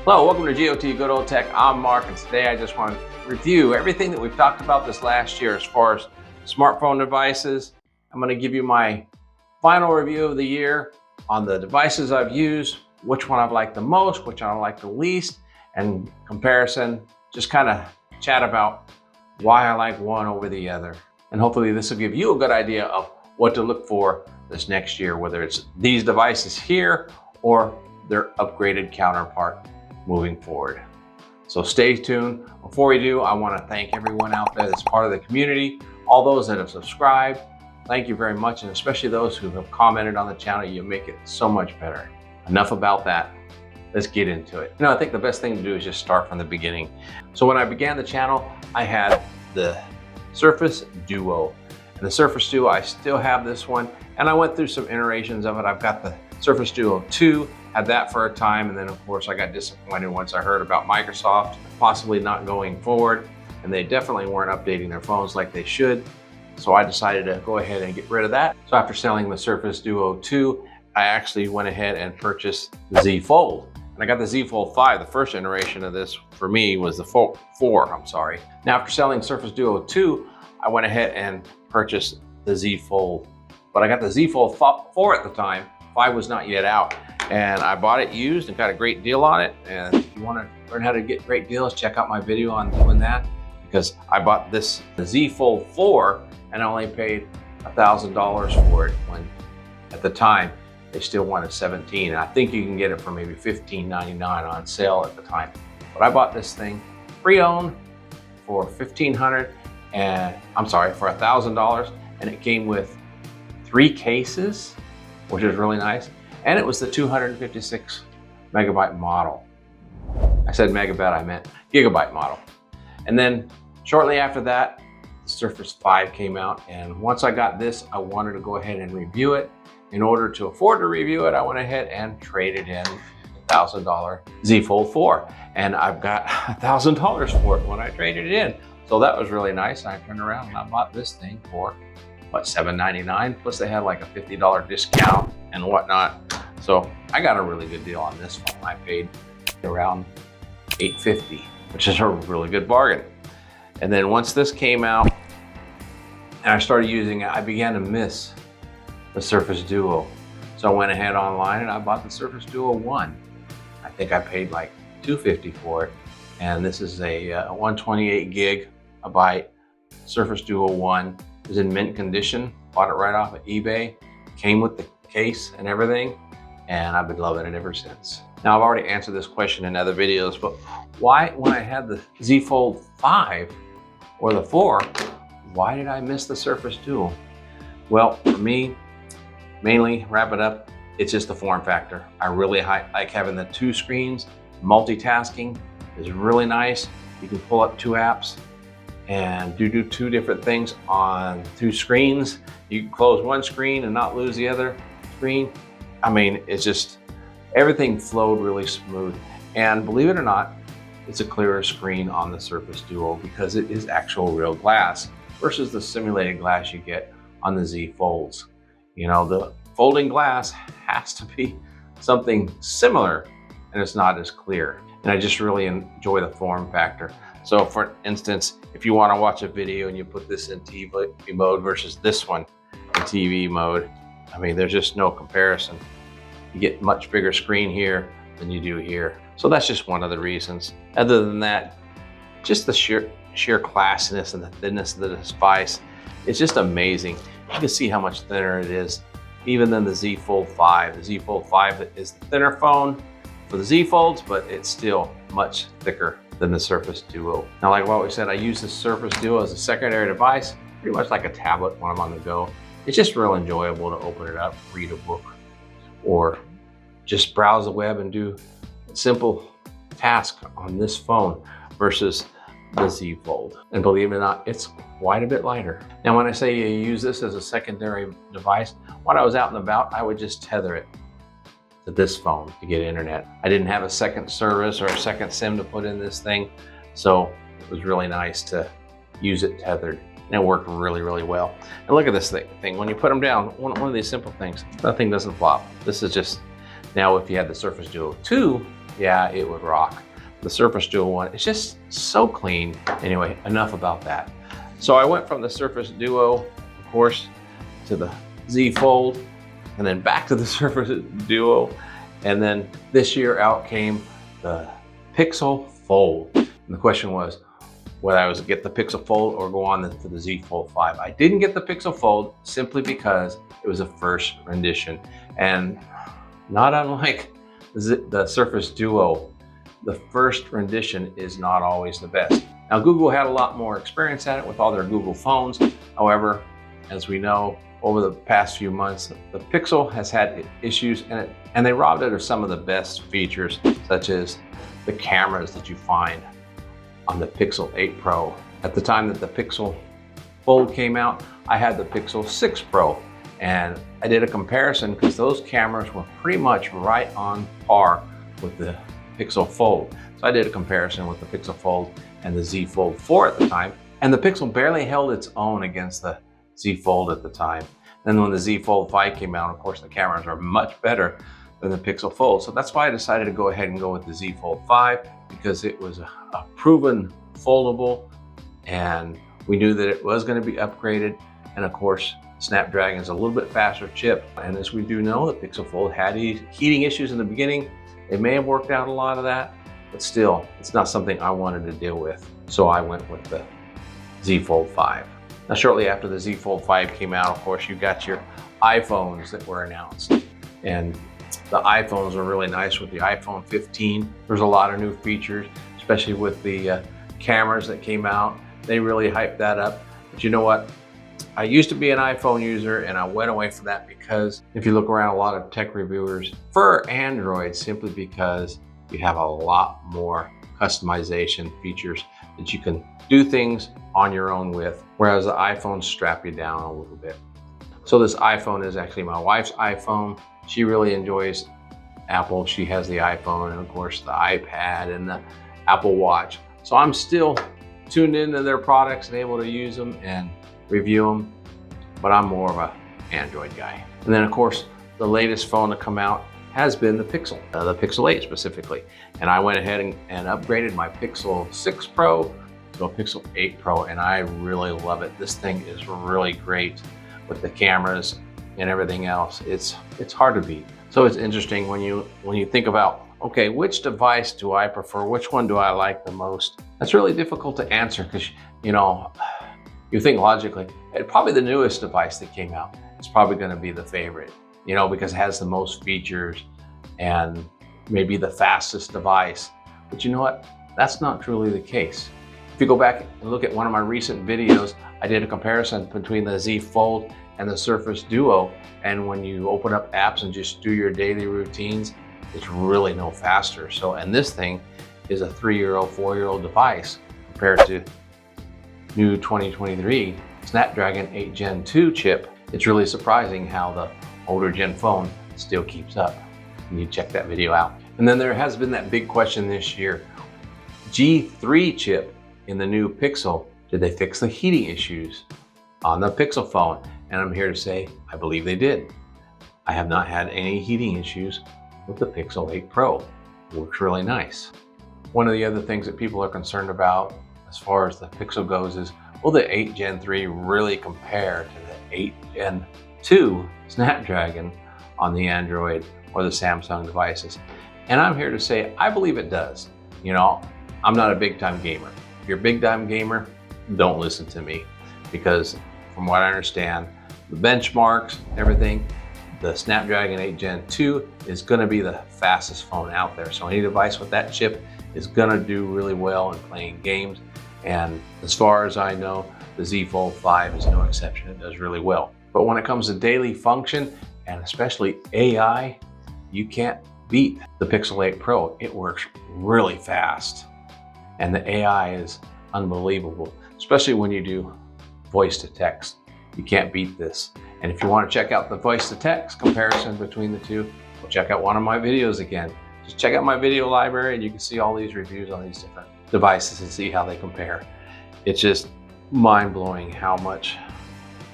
Hello, welcome to GOTgoogoldtech. I'm Mark, and today I just want to review everything that we've talked about this last year as far as smartphone devices. I'm going to give you my final review of the year on the devices I've used, which one I've liked the most, which I like the least, and comparison, just kind of chat about why I like one over the other. And hopefully this will give you a good idea of what to look for this next year, whether it's these devices here or their upgraded counterpart moving forward. So stay tuned. Before we do, I want to thank everyone out there that's part of the community, all those that have subscribed. Thank you very much, and especially those who have commented on the channel. You make it so much better. Enough about that. Let's get into it. I think the best thing to do is just start from the beginning. So when I began the channel, I had the Surface Duo. And the Surface Duo, I still have this one, and I went through some iterations of it. I've got the Surface Duo 2, had that for a time, and then of course I got disappointed once I heard about Microsoft possibly not going forward, and they definitely weren't updating their phones like they should. So I decided to go ahead and get rid of that. So after selling the Surface Duo 2, I actually went ahead and purchased the Z Fold. And I got the Z Fold 5. The first iteration of this for me was the 4, I'm sorry. Now after selling Surface Duo 2, I went ahead and purchased the Z Fold. But I got the Z Fold 4 at the time. 5 was not yet out. And I bought it used and got a great deal on it. And if you want to learn how to get great deals, check out my video on doing that. Because I bought the Z Fold 4 and I only paid $1,000 for it, when at the time they still wanted $17,000. And I think you can get it for maybe $15.99 on sale at the time. But I bought this thing pre-owned for $1,500, and I'm sorry, for $1,000, and it came with 3 cases, which is really nice. And it was the 256 megabyte model. I said megabyte, I meant gigabyte model. And then shortly after that, the Surface 5 came out. And once I got this, I wanted to go ahead and review it. In order to afford to review it, I went ahead and traded in $1,000 Z Fold 4. And I've got $1,000 for it when I traded it in. So that was really nice. I turned around and I bought this thing for, what, $7.99? Plus they had like a $50 discount and whatnot. So I got a really good deal on this phone. I paid around $850, which is a really good bargain. And then once this came out and I started using it, I began to miss the Surface Duo. So I went ahead online and I bought the Surface Duo 1. I think I paid like $250 for it. And this is a 128 gigabyte Surface Duo 1. It was in mint condition. Bought it right off of eBay. Came with the case and everything. And I've been loving it ever since. Now I've already answered this question in other videos, but why, when I had the Z Fold 5 or the 4, why did I miss the Surface Duo? Well, for me, mainly, wrap it up, it's just the form factor. I really like having the 2 screens. Multitasking is really nice. You can pull up 2 apps and do 2 different things on 2 screens. You can close one screen and not lose the other screen. I mean, it's just, everything flowed really smooth. And believe it or not, it's a clearer screen on the Surface Duo because it is actual real glass versus the simulated glass you get on the Z Folds. You know, the folding glass has to be something similar and it's not as clear. And I just really enjoy the form factor. So for instance, if you want to watch a video and you put this in TV mode versus this one in TV mode, I mean, there's just no comparison. You get much bigger screen here than you do here. So that's just one of the reasons. Other than that, just the sheer classiness and the thinness of the device, it's just amazing. You can see how much thinner it is, even than the Z Fold 5. The Z Fold 5 is the thinner phone for the Z Folds, but it's still much thicker than the Surface Duo. Now, like what we said, I use the Surface Duo as a secondary device, pretty much like a tablet when I'm on the go. It's just real enjoyable to open it up, read a book, or just browse the web and do a simple task on this phone versus the Z Fold. And believe it or not, it's quite a bit lighter. Now, when I say you use this as a secondary device, when I was out and about, I would just tether it to this phone to get internet. I didn't have a second service or a second SIM to put in this thing, so it was really nice to use it tethered. And it worked really, really well. And look at this thing. When you put them down, one of these simple things, nothing doesn't flop. This is just, now if you had the Surface Duo 2, yeah, it would rock. The Surface Duo one, it's just so clean. Anyway, enough about that. So I went from the Surface Duo, of course, to the Z Fold, and then back to the Surface Duo. And then this year out came the Pixel Fold. And the question was whether I was to get the Pixel Fold or go on to the Z Fold 5. I didn't get the Pixel Fold simply because it was a first rendition. And not unlike the Surface Duo, the first rendition is not always the best. Now, Google had a lot more experience at it with all their Google phones. However, as we know, over the past few months, the Pixel has had issues and they robbed it of some of the best features, such as the cameras that you find on the Pixel 8 Pro. At the time that the Pixel Fold came out, I had the Pixel 6 Pro, and I did a comparison because those cameras were pretty much right on par with the Pixel Fold. So I did a comparison with the Pixel Fold and the Z Fold 4 at the time, and the Pixel barely held its own against the Z Fold at the time. Then when the Z Fold 5 came out, of course, the cameras are much better than the Pixel Fold. So that's why I decided to go ahead and go with the Z Fold 5, because it was a proven foldable, and we knew that it was going to be upgraded. And of course, Snapdragon is a little bit faster chip. And as we do know, the Pixel Fold had heating issues in the beginning. It may have worked out a lot of that, but still, it's not something I wanted to deal with. So I went with the Z Fold 5. Now, shortly after the Z Fold 5 came out, of course, you got your iPhones that were announced. And the iPhones are really nice with the iPhone 15. There's a lot of new features, especially with the cameras that came out. They really hyped that up. But you know what? I used to be an iPhone user and I went away from that because if you look around, a lot of tech reviewers prefer Android simply because you have a lot more customization features that you can do things on your own with, whereas the iPhones strap you down a little bit. So this iPhone is actually my wife's iPhone. She really enjoys Apple. She has the iPhone and of course the iPad and the Apple Watch. So I'm still tuned into their products and able to use them and review them, but I'm more of a Android guy. And then of course, the latest phone to come out has been the Pixel 8 specifically. And I went ahead and upgraded my Pixel 6 Pro to a Pixel 8 Pro, and I really love it. This thing is really great with the cameras and everything else. It's hard to beat. So it's interesting when you think about, okay, which device do I prefer? Which one do I like the most? That's really difficult to answer because, you know, you think logically, probably the newest device that came out is probably going to be the favorite, you know, because it has the most features and maybe the fastest device. But you know what? That's not truly the case. If you go back and look at one of my recent videos, I did a comparison between the Z Fold and the Surface Duo. And when you open up apps and just do your daily routines, it's really no faster. So, and this thing is a 3-year-old, 4-year-old device compared to new 2023 Snapdragon 8 Gen 2 chip. It's really surprising how the older Gen phone still keeps up. You check that video out. And then there has been that big question this year. G3 chip in the new Pixel, did they fix the heating issues on the Pixel phone? And I'm here to say, I believe they did. I have not had any heating issues with the Pixel 8 Pro. It works really nice. One of the other things that people are concerned about as far as the Pixel goes is, will the 8 Gen 3 really compare to the 8 Gen 2 Snapdragon on the Android or the Samsung devices? And I'm here to say, I believe it does. You know, I'm not a big time gamer. If you're a big time gamer, don't listen to me, because from what I understand, the benchmarks, everything, the Snapdragon 8 Gen 2 is gonna be the fastest phone out there. So any device with that chip is gonna do really well in playing games. And as far as I know, the Z Fold 5 is no exception. It does really well. But when it comes to daily function, and especially AI, you can't beat the Pixel 8 Pro. It works really fast. And the AI is unbelievable, especially when you do voice to text. You can't beat this. And if you want to check out the voice to text comparison between the two, well, check out one of my videos again. Just check out my video library and you can see all these reviews on these different devices and see how they compare. It's just mind-blowing how much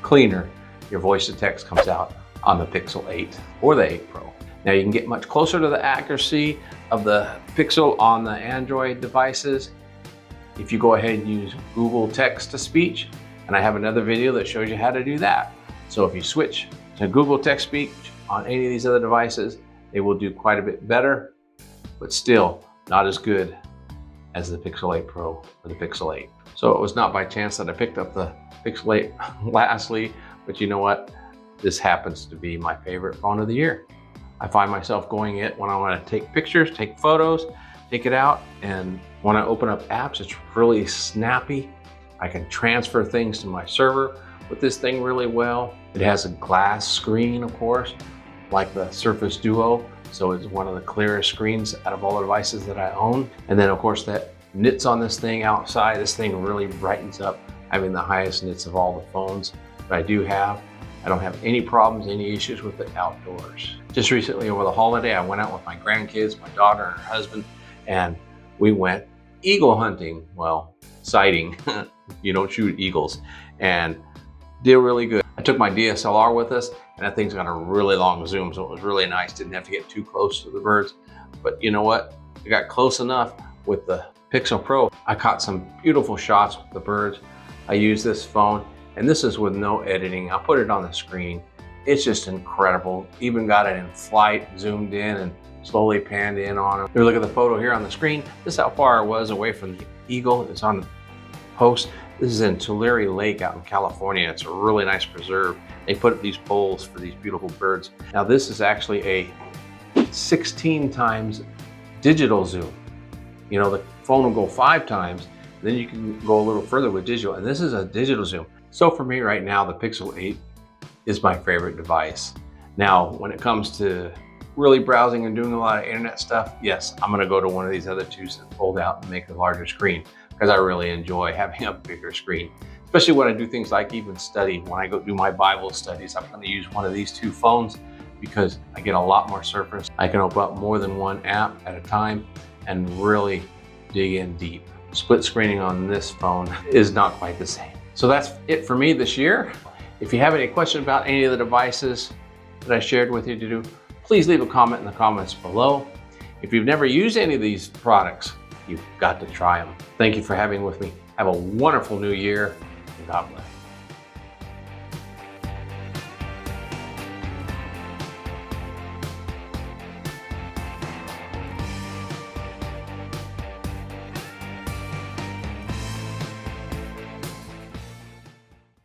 cleaner your voice to text comes out on the Pixel 8 or the 8 Pro. Now you can get much closer to the accuracy of the Pixel on the Android devices if you go ahead and use Google Text-to-Speech, and I have another video that shows you how to do that. So if you switch to Google Text-to-Speech on any of these other devices, they will do quite a bit better, but still not as good as the Pixel 8 Pro or the Pixel 8. So it was not by chance that I picked up the Pixel 8 lastly, but you know what? This happens to be my favorite phone of the year. I find myself going it when I want to take pictures, take photos, take it out, and when I open up apps, it's really snappy. I can transfer things to my server with this thing really well. It has a glass screen, of course, like the Surface Duo, so it's one of the clearest screens out of all the devices that I own. And then, of course, that nits on this thing outside, this thing really brightens up, having the highest nits of all the phones that I do have. I don't have any problems, any issues with it outdoors. Just recently over the holiday, I went out with my grandkids, my daughter and her husband, and we went eagle hunting. Well, sighting. You don't shoot eagles. And did really good. I took my DSLR with us, and that thing's got a really long zoom, so it was really nice. Didn't have to get too close to the birds. But you know what? I got close enough with the Pixel Pro. I caught some beautiful shots with the birds. I use this phone, and this is with no editing. I'll put it on the screen. It's just incredible. Even got it in flight, zoomed in and slowly panned in on them. If you look at the photo here on the screen, this is how far I was away from the eagle. It's on the post. This is in Tulare Lake out in California. It's a really nice preserve. They put up these poles for these beautiful birds. Now this is actually a 16 times digital zoom. You know, the phone will go 5 times, then you can go a little further with digital, and this is a digital zoom. So for me right now, the Pixel 8 is my favorite device. Now, when it comes to really browsing and doing a lot of internet stuff, yes, I'm gonna go to one of these other two that fold out and make a larger screen, because I really enjoy having a bigger screen, especially when I do things like even study. When I go do my Bible studies, I'm gonna use one of these two phones because I get a lot more surface. I can open up more than one app at a time and really dig in deep. Split screening on this phone is not quite the same. So that's it for me this year. If you have any questions about any of the devices that I shared with you to do, please leave a comment in the comments below. If you've never used any of these products, you've got to try them. Thank you for having with me. Have a wonderful new year, and God bless.